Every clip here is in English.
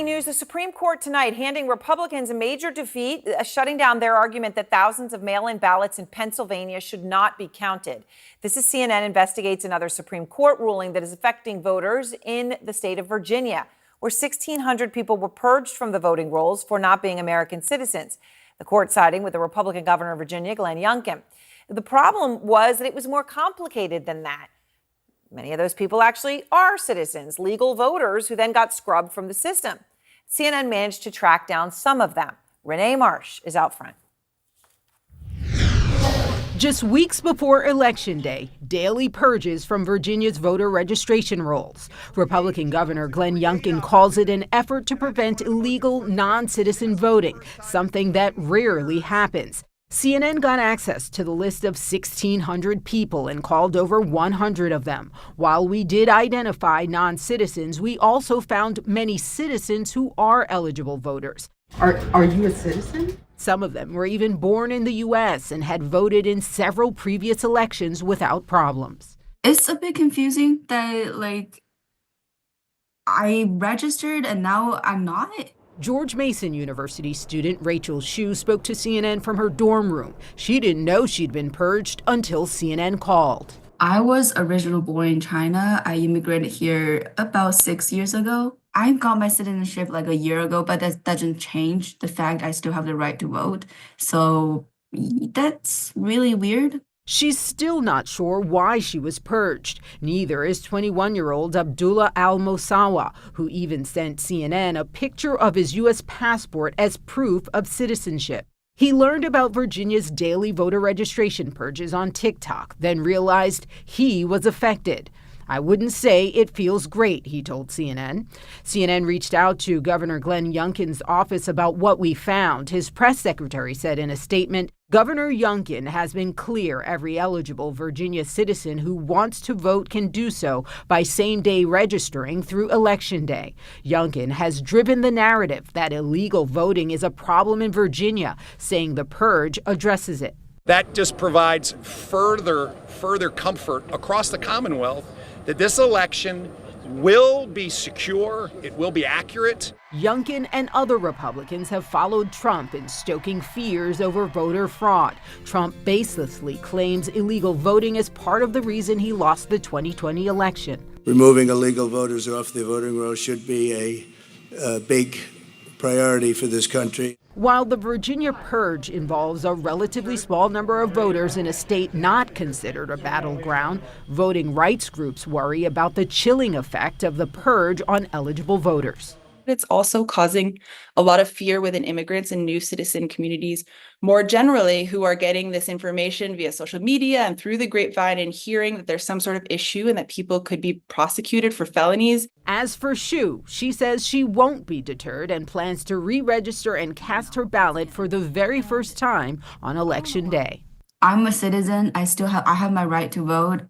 News, the Supreme Court tonight handing Republicans a major defeat, shutting down their argument that thousands of mail-in ballots in Pennsylvania should not be counted. This is CNN investigates another Supreme Court ruling that is affecting voters in the state of Virginia, where 1,600 people were purged from the voting rolls for not being American citizens. The court siding with the Republican governor of Virginia, Glenn Youngkin. The problem was that it was more complicated than that. Many of those people actually are citizens, legal voters who then got scrubbed from the system. CNN managed to track down some of them. Renee Marsh is out front. Just weeks before Election Day, daily purges from Virginia's voter registration rolls. Republican Governor Glenn Youngkin calls it an effort to prevent illegal non-citizen voting, something that rarely happens. CNN got access to the list of 1,600 people and called over 100 of them. While we did identify non-citizens, we also found many citizens who are eligible voters. Are you a citizen? Some of them were even born in the U.S. and had voted in several previous elections without problems. It's a bit confusing that, I registered and now I'm not. George Mason University student Rachel Hsu spoke to CNN from her dorm room. She didn't know she'd been purged until CNN called. I was originally born in China. I immigrated here about 6 years ago. I got my citizenship a year ago, but that doesn't change the fact I still have the right to vote. So that's really weird. She's still not sure why she was purged. Neither is 21-year-old Abdullah Al-Mosawa, who even sent CNN a picture of his U.S. passport as proof of citizenship. He learned about Virginia's daily voter registration purges on TikTok, then realized he was affected. I wouldn't say it feels great, he told CNN. CNN reached out to Governor Glenn Youngkin's office about what we found. His press secretary said in a statement, Governor Youngkin has been clear every eligible Virginia citizen who wants to vote can do so by same-day registering through Election Day. Youngkin has driven the narrative that illegal voting is a problem in Virginia, saying the purge addresses it. That just provides further comfort across the Commonwealth that this election will be secure, it will be accurate. Youngkin and other Republicans have followed Trump in stoking fears over voter fraud. Trump baselessly claims illegal voting is part of the reason he lost the 2020 election. Removing illegal voters off the voting roll should be a big priority for this country. While the Virginia purge involves a relatively small number of voters in a state not considered a battleground, voting rights groups worry about the chilling effect of the purge on eligible voters. It's also causing a lot of fear within immigrants and new citizen communities more generally who are getting this information via social media and through the grapevine and hearing that there's some sort of issue and that people could be prosecuted for felonies. As for Hsu, she says she won't be deterred and plans to re-register and cast her ballot for the very first time on Election Day. I'm a citizen. I have my right to vote.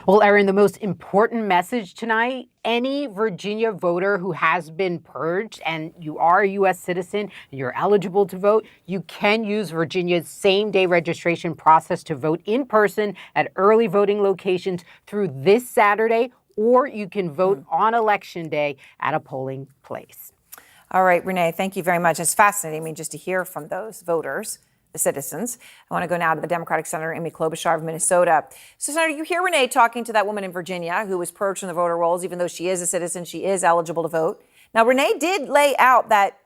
Well, Erin, the most important message tonight, any Virginia voter who has been purged and you are a U.S. citizen, you're eligible to vote, you can use Virginia's same-day registration process to vote in person at early voting locations through this Saturday, or you can vote on Election Day at a polling place. All right, Renee, thank you very much. It's fascinating, just to hear from those voters, the citizens. I want to go now to the Democratic Senator Amy Klobuchar of Minnesota. So, Senator, you hear Renee talking to that woman in Virginia who was purged from the voter rolls, even though she is a citizen, she is eligible to vote. Now, Renee did lay out that,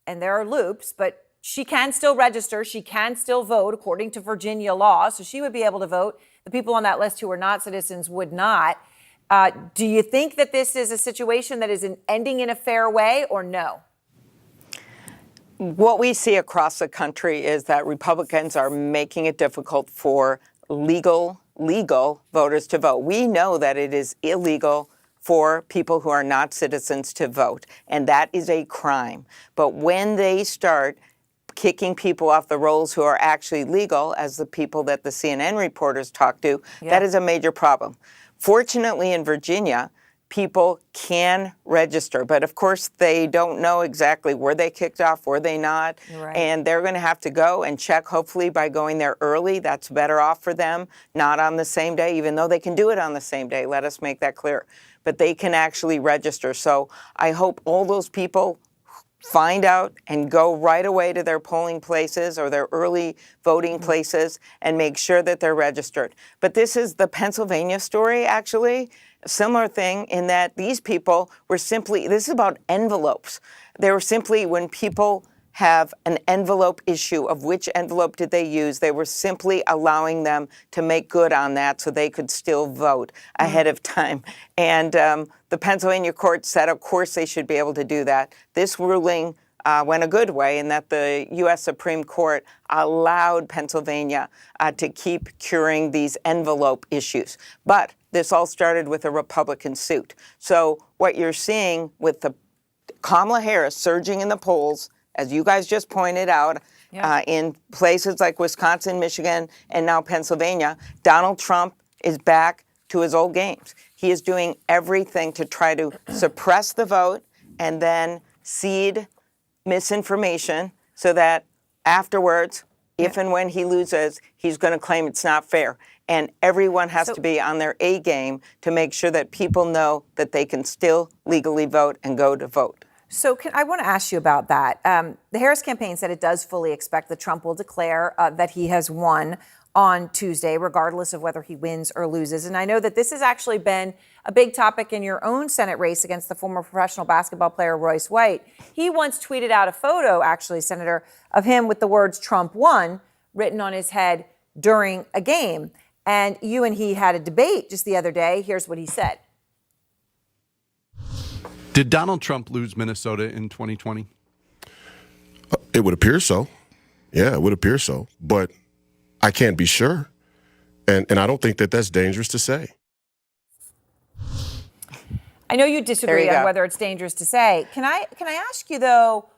and there are loops, but she can still register. She can still vote according to Virginia law. So she would be able to vote. The people on that list who are not citizens would not. Do you think that this is a situation that is ending in a fair way or no? What we see across the country is that Republicans are making it difficult for legal voters to vote. We know that it is illegal for people who are not citizens to vote, and that is a crime. But when they start kicking people off the rolls who are actually legal, as the people that the CNN reporters talk to, that is a major problem. Fortunately, in Virginia, people can register, but of course they don't know exactly were they kicked off, were they not, and they're going to have to go and check, hopefully by going there early. That's better off for them, not on the same day, even though they can do it on the same day. Let us make that clear. but they can actually register. So I hope all those people find out and go right away to their polling places or their early voting places and make sure that they're registered. But this is the Pennsylvania story, actually. A similar thing in that these people were simply, this is about envelopes. They were simply, when people have an envelope issue of which envelope did they use, they were simply allowing them to make good on that so they could still vote ahead of time. And the Pennsylvania court said, of course, they should be able to do that. This ruling went a good way in that the U.S. Supreme Court allowed Pennsylvania to keep curing these envelope issues. But this all started with a Republican suit. So what you're seeing with the Kamala Harris surging in the polls, as you guys just pointed out, in places like Wisconsin, Michigan, and now Pennsylvania, Donald Trump is back to his old games. He is doing everything to try to suppress the vote and then seed misinformation so that afterwards, if and when he loses, he's going to claim it's not fair. And everyone has to be on their A game to make sure that people know that they can still legally vote and go to vote. So I want to ask you about that. The Harris campaign said it does fully expect that Trump will declare that he has won on Tuesday, regardless of whether he wins or loses. And I know that this has actually been a big topic in your own Senate race against the former professional basketball player Royce White. He once tweeted out a photo, actually, Senator, of him with the words "Trump won" written on his head during a game. And you and he had a debate just the other day. Here's what he said. Did Donald Trump lose Minnesota in 2020? It would appear so. Yeah, it would appear so. But I can't be sure. And I don't think that that's dangerous to say. I know you disagree on whether it's dangerous to say. Can I ask you, though,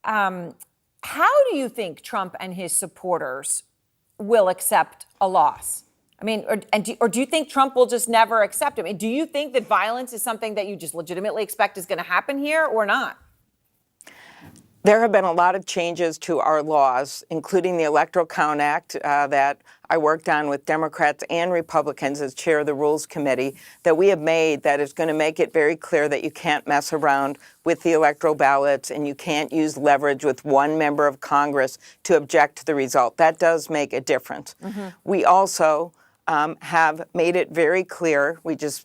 how do you think Trump and his supporters will accept a loss? I mean, or do you think Trump will just never accept it? I mean, do you think that violence is something that you just legitimately expect is going to happen here or not? There have been a lot of changes to our laws, including the Electoral Count Act that I worked on with Democrats and Republicans as chair of the Rules Committee, that we have made that is going to make it very clear that you can't mess around with the electoral ballots and you can't use leverage with one member of Congress to object to the result. That does make a difference. We also have made it very clear,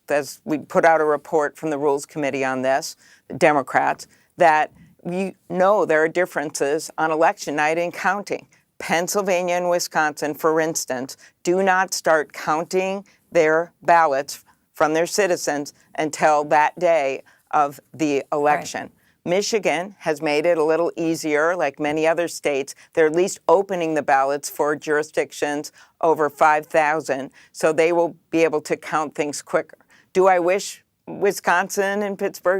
as we put out a report from the Rules Committee on this, the Democrats, that we know there are differences on election night in counting. Pennsylvania and Wisconsin, for instance, do not start counting their ballots from their citizens until that day of the election. Right. Michigan has made it a little easier, like many other states. They're at least opening the ballots for jurisdictions over 5,000, so they will be able to count things quicker. Do I wish Wisconsin and Pittsburgh